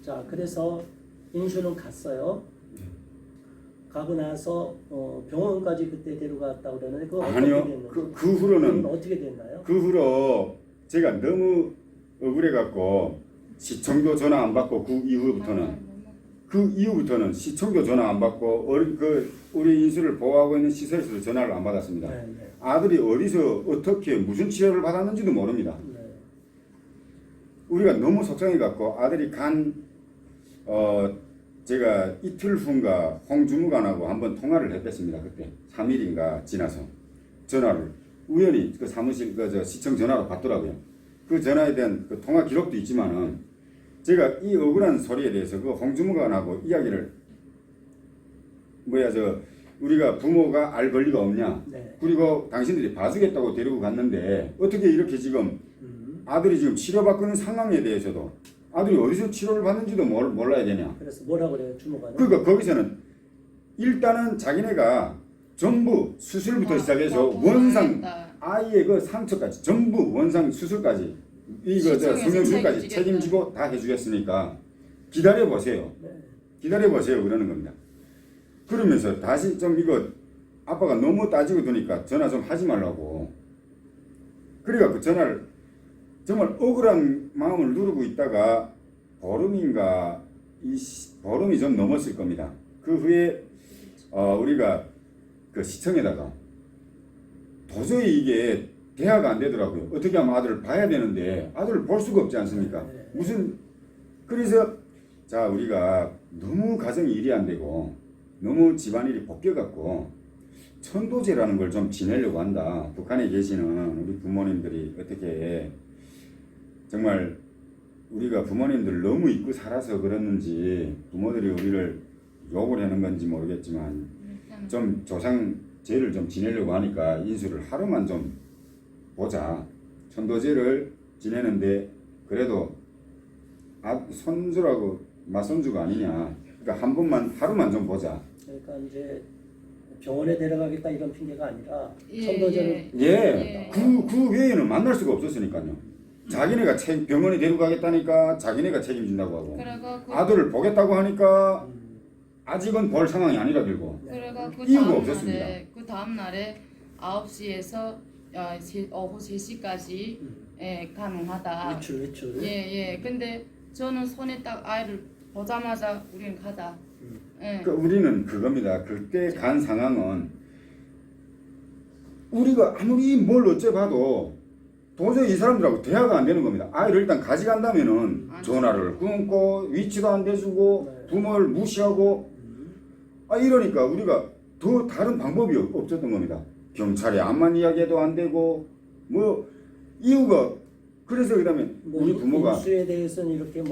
자, 그래서 인수는 갔어요. 가고 나서 병원까지 그때 데려갔다고 그러는데 그거 아니요. 어떻게 됐나요? 그 후로는 어떻게 됐나요? 그 후로 제가 너무 억울해 갖고 시청도 전화 안 받고 그 이후부터는 시청도 전화 안 받고 우리 인수를 보호하고 있는 시설에서도 전화를 안 받았습니다. 네, 네. 아들이 어디서 어떻게 무슨 치료를 받았는지도 모릅니다. 네. 우리가 너무 속상해 갖고 아들이 제가 이틀 후인가 홍주무관하고 한번 통화를 했겠습니다. 그때 3일인가 지나서 전화를 우연히 그 사무실 시청 전화로 받더라고요. 그 전화에 대한 그 통화 기록도 있지만은 제가 이 억울한 소리에 대해서 그 홍주무관하고 이야기를 우리가 부모가 알 권리가 없냐? 네. 그리고 당신들이 봐주겠다고 데리고 갔는데 어떻게 이렇게 지금 아들이 지금 치료받고 있는 상황에 대해서도 아들이 어디서 치료를 받는지도 몰라야 되냐? 그래서 뭐라고 그래요, 주무관은? 그러니까 거기서는 일단은 자기네가 전부 수술부터 시작해서 원상 아이의 그 상처까지 전부 원상 수술까지 성형수술까지 책임지고 다 해주겠으니까 기다려 보세요. 네. 기다려 보세요 그러는 겁니다. 그러면서 다시 좀 이거 아빠가 너무 따지고 드니까 전화 좀 하지 말라고. 그래갖고 전화를 정말 억울한 마음을 누르고 있다가 보름이 좀 넘었을 겁니다. 그 후에 우리가 그 시청에다가 도저히 이게 대화가 안 되더라고요. 어떻게 하면 아들을 봐야 되는데 아들을 볼 수가 없지 않습니까? 그래서 자 우리가 너무 가정이 일이 안 되고 너무 집안일이 볶여갖고 천도제라는 걸 좀 지내려고 한다. 북한에 계시는 우리 부모님들이 어떻게 정말 우리가 부모님들 너무 잊고 살아서 그랬는지 부모들이 우리를 욕을 하는 건지 모르겠지만 좀 조상제를 좀 지내려고 하니까 인수를 하루만 좀 보자. 천도제를 지내는데 그래도 손주라고 맞손주가 아니냐. 그러니까 한 번만 하루만 좀 보자. 그러니까 이제 병원에 데려가겠다 이런 핑계가 아니라 천도제를 그 외에는 만날 수가 없었으니까요. 자기네가 병원에 데려가겠다니까 자기네가 책임진다고 하고 아들을 보겠다고 하니까 아직은 볼 상황이 아니라 들고 이유가 없었습니다. 그 다음 날에 9시에서 오후 3시까지 가능하다. 외출. 예. 근데 저는 손에 딱 아이를 보자마자 우리는 가자. 그러니까 우리는 그겁니다. 그때 간 상황은 우리가 아무리 뭘 어째 봐도 도저히 이 사람들하고 대화가 안 되는 겁니다. 아이를 일단 가져간다면은 전화를 끊고 위치도 안 대주고 부모를 무시하고 이러니까 우리가 더 다른 방법이 없었던 겁니다. 경찰에 암만 이야기해도 안 되고 이유가 그래서 그다음에 우리 부모가 인수에 대해서는 이렇게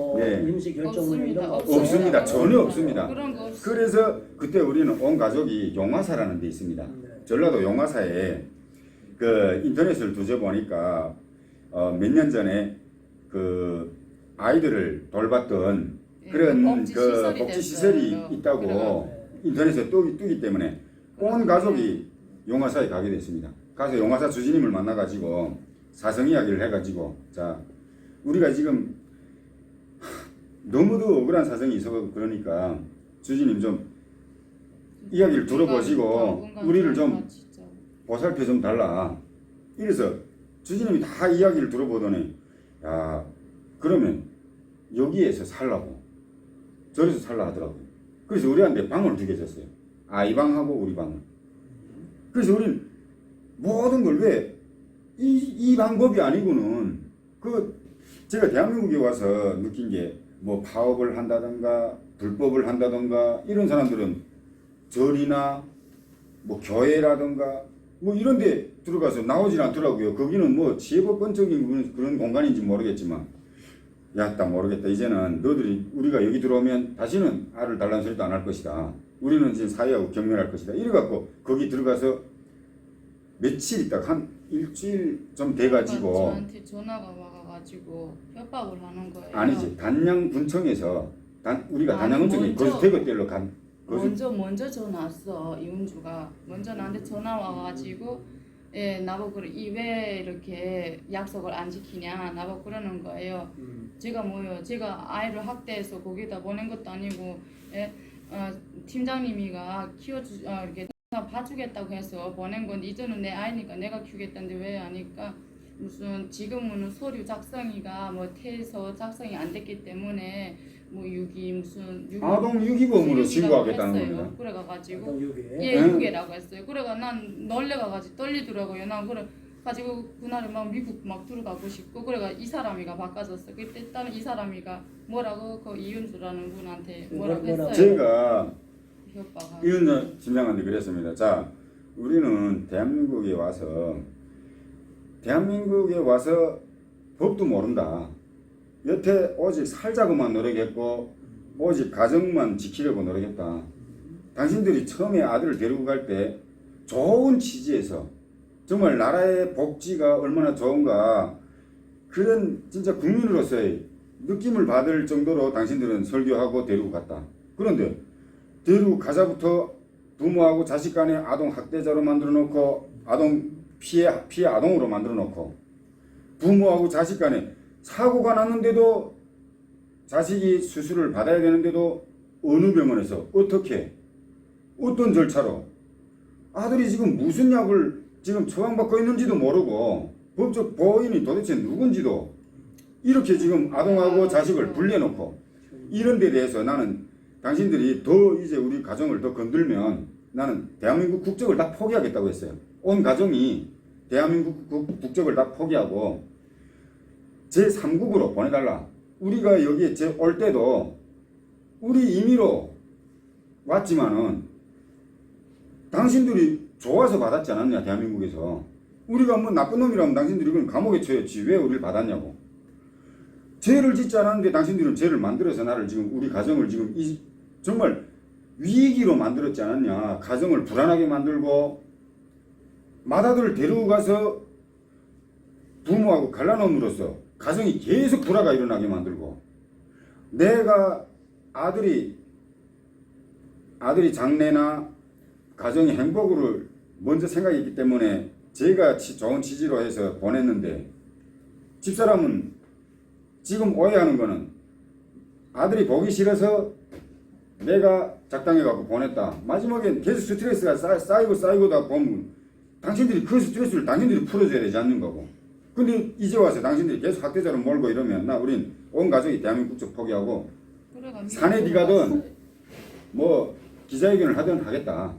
임시 결정문 이런 거 없습니다. 전혀 없습니다. 그런 거 없어요. 그래서 그때 우리는 온 가족이 용화사라는 데 있습니다. 전라도 용화사에 그 인터넷을 뒤져보니까 몇 년 전에 그 아이들을 돌봤던 그런 복지 시설이 있다고 인터넷에 뜨기 때문에 온 가족이 용화사에 가게 됐습니다. 가서 용화사 주지님을 만나가지고 사성 이야기를 해가지고 자 우리가 지금 너무도 억울한 사정이 있어 그러니까 주지님 좀 이야기를 들어보시고 우리를 좀 보살펴 좀 달라. 이래서 주지님이 다 이야기를 들어보더니 야 그러면 여기에서 살라고 저기서 살라 하더라고요. 그래서 우리한테 방을 2개 줬어요. 아이 방하고 우리 방을. 그래서 우리는 모든 걸 왜 이 방법이 아니고는 제가 대한민국에 와서 느낀 게 파업을 한다던가 불법을 한다던가 이런 사람들은 절이나 교회라던가 이런 데 들어가서 나오질 않더라고요. 거기는 지혜법권적인 그런 공간인지 모르겠지만 딱 모르겠다. 이제는 너들이 우리가 여기 들어오면 다시는 알을 달라는 소리도 안 할 것이다. 우리는 이제 사회하고 경멸할 것이다. 이래갖고 거기 들어가서 며칠 있다가 한 일주일 좀 돼가지고 저한테 전화가 와가지고 협박을 하는 거예요. 아니지 단양군청에서 우리가 단양군청에 거주대거들로 먼저 전화 왔어. 이운주가 먼저 나한테 전화 와가지고 예, 나보고 왜 이렇게 약속을 안 지키냐 나보고 그러는 거예요. 제가 뭐요? 제가 아이를 학대해서 거기다 보낸 것도 아니고, 예, 팀장님이가 이렇게 봐주겠다고 해서 보낸 건데 이제는 내 아이니까 내가 키우겠다는데 왜 하니까 무슨 지금은 서류 작성이가 뭐 태서 작성이 안 됐기 때문에 뭐 유기 무슨 아동 유기범으로 무슨 신고하겠다는 했어요. 겁니다. 그래가지고 아동 유괴. 예 응? 유괴라고 했어요. 그래가 난 놀래가지고 떨리더라고요. 난 그래 가지고 그날에 막 미국 막 들어가고 싶고 그래가 이 사람이가 바꿔줬어. 그때 일단 이 사람이가 뭐라고 그 이윤주라는 분한테 뭐라고 뭐라고? 했어요. 제가 협박하고. 이은정 팀장한테 그랬습니다. 자, 우리는 대한민국에 와서 법도 모른다. 여태 오직 살자고만 노력했고 오직 가정만 지키려고 노력했다. 당신들이 처음에 아들을 데리고 갈 때 좋은 취지에서 정말 나라의 복지가 얼마나 좋은가 그런 진짜 국민으로서의 느낌을 받을 정도로 당신들은 설교하고 데리고 갔다. 그런데 데리고 가자부터 부모하고 자식 간에 아동 학대자로 만들어 놓고 아동 피해 아동으로 만들어 놓고 부모하고 자식 간에 사고가 났는데도 자식이 수술을 받아야 되는데도 어느 병원에서 어떻게 어떤 절차로 아들이 지금 무슨 약을 지금 처방받고 있는지도 모르고 법적 보호인이 도대체 누군지도 이렇게 지금 아동하고 자식을 분리해놓고 이런 데 대해서 나는 당신들이 더 이제 우리 가정을 더 건들면 나는 대한민국 국적을 다 포기하겠다고 했어요. 온 가정이 대한민국 국적을 다 포기하고 제3국으로 보내달라. 우리가 여기에 올 때도 우리 임의로 왔지만은 당신들이 좋아서 받았지 않았냐 대한민국에서. 우리가 뭐 나쁜 놈이라면 당신들이 그럼 감옥에 쳐야지 왜 우리를 받았냐고. 죄를 짓지 않았는데 당신들은 죄를 만들어서 나를 지금 우리 가정을 지금 정말 위기로 만들었지 않았냐. 가정을 불안하게 만들고 맏아들을 데리고 가서 부모하고 갈라놓음으로써 가정이 계속 불화가 일어나게 만들고 내가 아들이 장래나 가정의 행복을 먼저 생각했기 때문에 제가 좋은 취지로 해서 보냈는데 집사람은 지금 오해하는 거는 아들이 보기 싫어서 내가 작당해 갖고 보냈다. 마지막엔 계속 스트레스가 쌓이고다 보면 당신들이 그 스트레스를 당신들이 풀어줘야 되지 않는 거고. 근데 이제 와서 당신들이 계속 학대자로 몰고 이러면 우린 온 가족이 대한민국 국적 포기하고 산에 니 가든 뭐 기자회견을 하든 하겠다.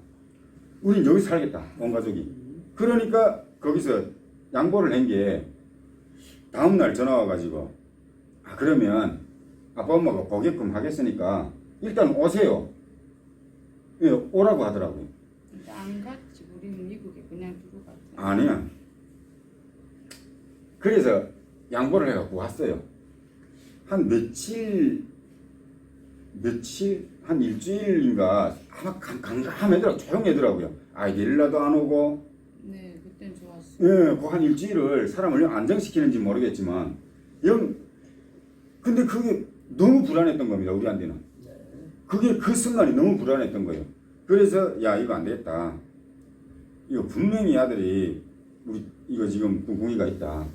우린 여기 살겠다. 온 가족이. 그러니까 거기서 양보를 한 게 다음날 전화 와가지고 그러면 아빠 엄마가 보게끔 하겠으니까 일단 오세요. 예, 오라고 하더라고요. 안 갔지. 우리는 미국에 그냥 들어갔지. 아니야. 그래서 양보를 해갖고 왔어요. 한 한 일주일인가 아마 깜깜하더라고요. 조용하더라고요. 아이들 일라도 안 오고. 네, 그땐 좋았어. 예, 그 한 일주일을 사람을 안정시키는지 모르겠지만 근데 그게 너무 불안했던 겁니다. 우리한테는. 그게 그 순간이 너무 불안했던 거예요. 그래서 야 이거 안 되겠다. 이거 분명히 아들이 우리 이거 지금 궁금이가 있다.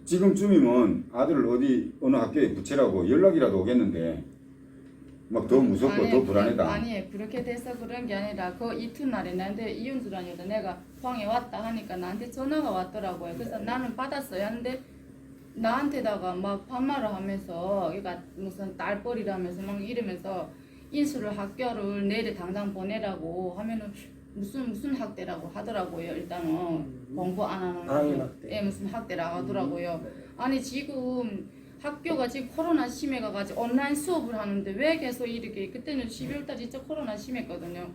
지금쯤이면 아들을 어느 학교에 붙이라고 연락이라도 오겠는데 막 더 무섭고 더 불안하다. 아니 그렇게 돼서 그런 게 아니라 그 이튿날에 나한테 이윤주라는 여자 내가 포항에 왔다 하니까 나한테 전화가 왔더라고요. 그래서 나는 받았어요. 근데 나한테다가 막 반말을 하면서 그러니까 무슨 딸뻘이라면서 막 이러면서 인수를 학교를 내일 당장 보내라고 하면은 무슨 학대라고 하더라고요. 일단은 공부 안 하는 학대. 예, 무슨 학대라고 하더라고요. 아니 지금 학교가 지금 코로나 심해가지고 온라인 수업을 하는데 왜 계속 이렇게 그때는 12월달 진짜 코로나 심했거든요.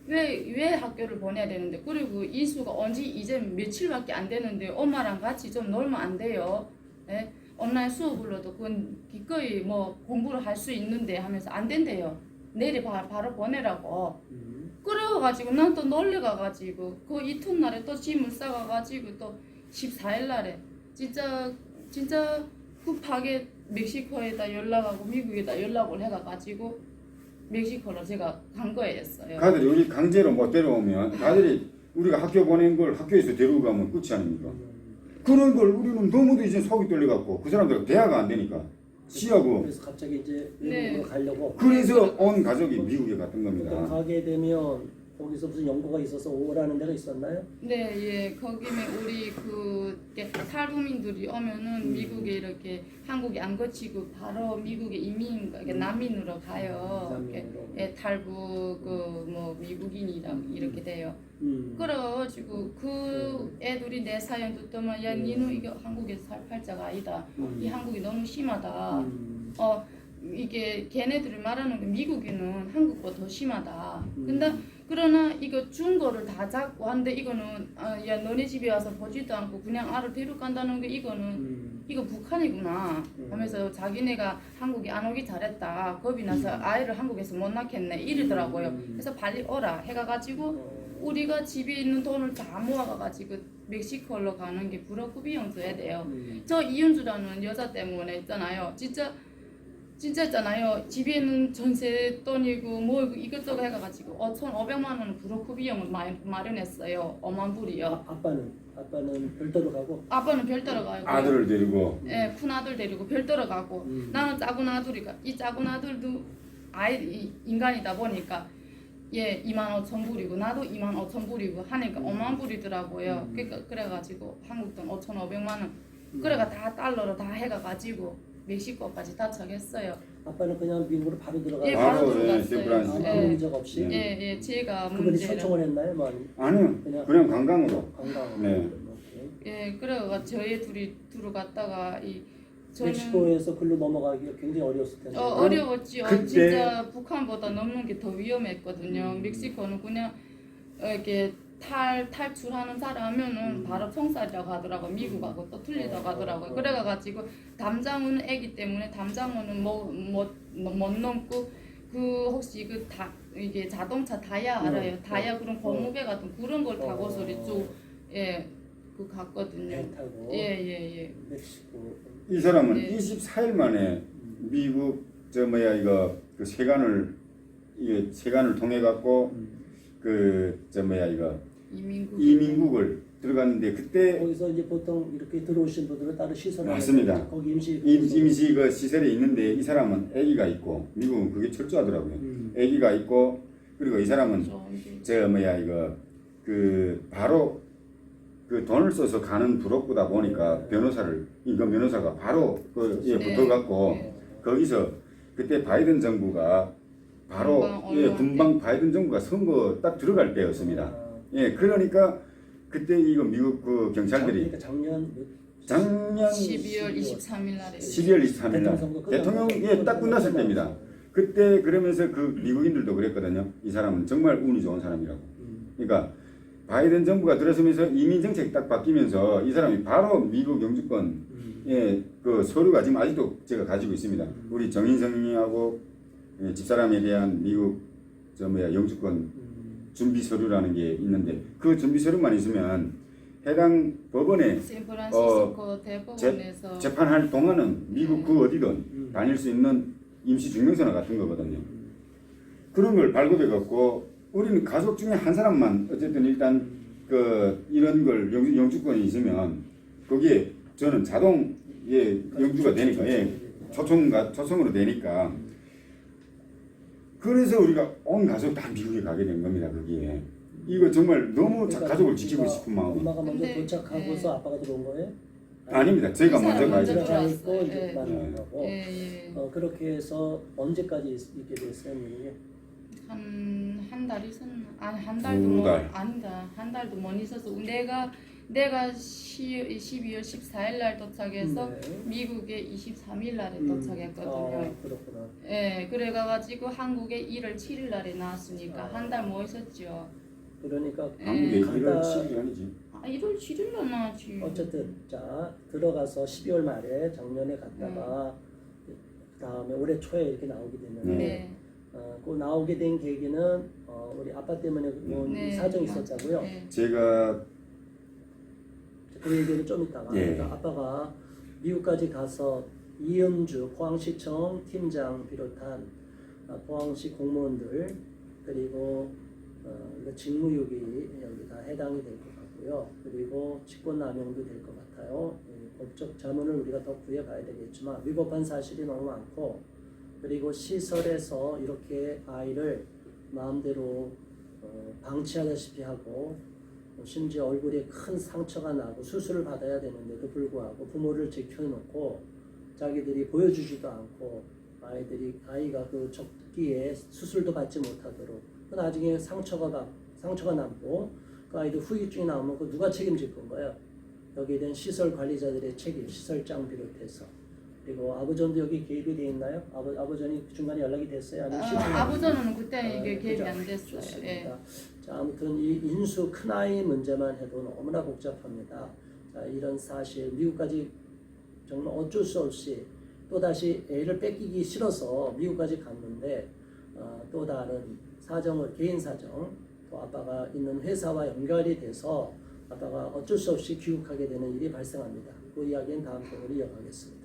왜 학교를 보내야 되는데 그리고 인수가 언제 이제 며칠밖에 안 되는데 엄마랑 같이 좀 놀면 안 돼요. 예? 온라인 수업으로도 그건 기꺼이 뭐 공부를 할 수 있는데 하면서 안 된대요. 내일 바로 보내라고. 그래가지고 난 또 놀래가가지고 그 이튿날에 또 짐을 싸가가지고 또 14일날에 진짜 급하게 멕시코에다 연락하고 미국에다 연락을 해가지고 멕시코로 제가 간 거였어요. 가들이 우리 강제로 못 데려오면 가들이 우리가 학교 보낸 걸 학교에서 데리고 가면 끝이 아닙니까? 그런 걸 우리는 너무도 이제 속이 떨려갖고 그 사람들 대화가 안 되니까 시하고 그래서 갑자기 이제 네. 미국으로 가려고. 그래서 온 가족이 미국에 갔던 그때 겁니다. 가게 되면 거기서 무슨 연구가 있어서 오라는 데가 있었나요? 네, 예, 거기는 우리 그 탈북민들이 오면은 미국에 이렇게 한국에 안 거치고 바로 미국에 이민, 그러니까 난민으로 가요. 난민으로. 예, 탈북 그뭐 미국인이랑 이렇게 돼요. 그래가지고 그 애들이 내 사연 듣더만 야 니는 이거 한국에서 살 팔자가 아니다. 이 한국이 너무 심하다. 이게 걔네들이 말하는 게 미국에는 한국보다 더 심하다. 근데 그러나 이거 준 거를 다 잡고 한데 이거는 야 너네 집에 와서 보지도 않고 그냥 알을 데려간다는 게 이거는 이거 북한이구나 하면서 자기네가 한국에 안 오기 잘했다. 겁이 나서 아이를 한국에서 못 낳겠네 이러더라고요. 그래서 빨리 오라 해가지고 우리가 집에 있는 돈을 다 모아가지고 멕시코로 가는 게 불어구 비용 써야 돼요. 저 이윤주라는 여자 때문에 있잖아요. 진짜 있잖아요. 집에 있는 전세 돈이고 뭐 이것저것 해가지고 5,500만 원을 불어구 비용을 마련했어요. 5만 불이요. 아빠는 별도로 가고. 아빠는 별도로 가고. 아들을 데리고 예, 큰 아들 데리고 별도로 가고. 나는 작은 아들이가 이 작은 아들도 인간이다 보니까. 예, 25,000불이고 나도 25,000불이고 하니까 5만 불이더라고요. 그러니까 그래가지고 한국 돈 5,500만 원. 그래가 다 달러로 다 해가지고 멕시코까지 도착했어요. 아빠는 그냥 미국으로 바로 들어가고. 예, 바로 바로, 예, 들어갔어요. 아무 문제가 없이. 예, 제가 그분이 문제를. 초청을 했나요? 뭐 아니요 그냥 관광으로 관광으로. 네. 예, 그래가 저희 둘이 들어갔다가 저는 멕시코에서 글로 넘어가기가 굉장히 어려웠을 텐데. 어려웠지요. 그때- 진짜 북한보다 넘는 게 더 위험했거든요. 멕시코는 그냥 이렇게 탈출하는 사람이면은 바로 총살이라고 하더라고요. 미국하고 또 틀리다고 하더라고요. 그래가지고 담장은 애기 때문에 담장은 못 넘고 그 혹시 이게 자동차 다야 알아요? 다야 그런 고무배 같은 그런 걸 타고서 그 갔거든요. 배 타고. 예. 멕시코. 이 사람은 네. 24일 만에 미국 그 세관을 통해 갖고 이민국을 들어갔는데 그때 거기서 이제 보통 이렇게 들어오신 분들은 따로 시설에 맞습니다. 거기 임시 그 시설에 있는데 이 사람은 아기가 있고 미국은 그게 철저하더라고요. 아기가 있고 그리고 이 사람은 바로 그 돈을 써서 가는 부록보다 보니까 변호사가 바로 붙어갖고 거기서 그때 바이든 정부가 바로 금방 바이든 정부가 선거 딱 들어갈 때였습니다. 예, 그러니까 그때 이거 미국 그 경찰들이 작년 12월 23일 날에 12월 23일 날 대통령이 딱 끝났을 때입니다. 그때 그러면서 그 미국인들도 그랬거든요. 이 사람은 정말 운이 좋은 사람이라고. 그러니까 바이든 정부가 들어서면서 이민 정책이 딱 바뀌면서 이 사람이 바로 미국 영주권 그 서류가 지금 아직도 제가 가지고 있습니다. 우리 정인성하고 집사람에 대한 미국 영주권 준비 서류라는 게 있는데 그 준비 서류만 있으면 해당 법원에 샌프란시스코 대법원에서 재판할 동안은 미국 그 어디든 다닐 수 있는 임시 증명서나 같은 거거든요. 그런 걸 발급해 갖고 우리는 가족 중에 한 사람만 어쨌든 일단 이런 걸 영주권이 있으면 거기에 저는 자동 영주가 되니까 초청으로 되니까 그래서 우리가 온 가족 다 미국에 가게 된 겁니다. 거기에 이거 정말 너무 가족을 지키고 싶은 마음. 엄마가 먼저 근데, 도착하고서 아빠가 들어온 거예요? 아닙니다. 제가 이 먼저 사람 가죠. 먼저 들어가 있고 들어왔어요. 이제 예. 만난 거고. 예. 그렇게 해서 언제까지 있게 됐어요, 미국에? 한 달 있었나? 아니 한 두 달도 달. 아니다. 한 달도 못 있었어. 내가 12월 14일 날 도착해서 네. 미국에 23일 날에 도착했거든요. 그렇구나. 예, 그래가지고 한국에 1월 7일 날에 나왔으니까 한 달 뭐 있었죠. 그러니까 한국에 한 1월 달- 7일 아니지. 1월 7일 날 나왔지. 어쨌든 자 들어가서 12월 말에 작년에 갔다가 그다음에 올해 초에 이렇게 나오게 되는데 네. 그 나오게 된 계기는 우리 아빠 때문에 온 네. 사정이 있었다고요. 네. 제가 그 얘기는 좀 이따가. 예. 그러니까 아빠가 미국까지 가서 이은주 포항시청 팀장 비롯한 포항시 공무원들 그리고 이거 직무유기 여기 다 해당이 될 것 같고요. 그리고 직권남용도 될 것 같아요. 법적 자문을 우리가 더 구해봐야 되겠지만 위법한 사실이 너무 많고, 그리고 시설에서 이렇게 아이를 마음대로 방치하다시피 하고, 심지어 얼굴에 큰 상처가 나고 수술을 받아야 되는데도 불구하고 부모를 지켜놓고 자기들이 보여주지도 않고 아이가 그 적기에 수술도 받지 못하도록, 그 나중에 상처가 남고 그 아이도 후유증이 나오면 그 누가 책임질 건가요? 여기에 대한 시설 관리자들의 책임, 시설장 비롯해서. 그리고 아버전도 여기 개입이 돼 있나요? 아버전이 중간에 연락이 됐어요? 아니면 아버전은 그때 이게 개입이 그죠? 안 됐어요. 좋습니다. 예. 자, 아무튼 이 인수 큰아이 문제만 해도 너무나 복잡합니다. 자, 이런 사실 미국까지 정말 어쩔 수 없이 또다시 애를 뺏기기 싫어서 미국까지 갔는데 또 다른 사정을, 개인 사정, 또 아빠가 있는 회사와 연결이 돼서 아빠가 어쩔 수 없이 귀국하게 되는 일이 발생합니다. 그 이야기는 다음 편으로 이어가겠습니다.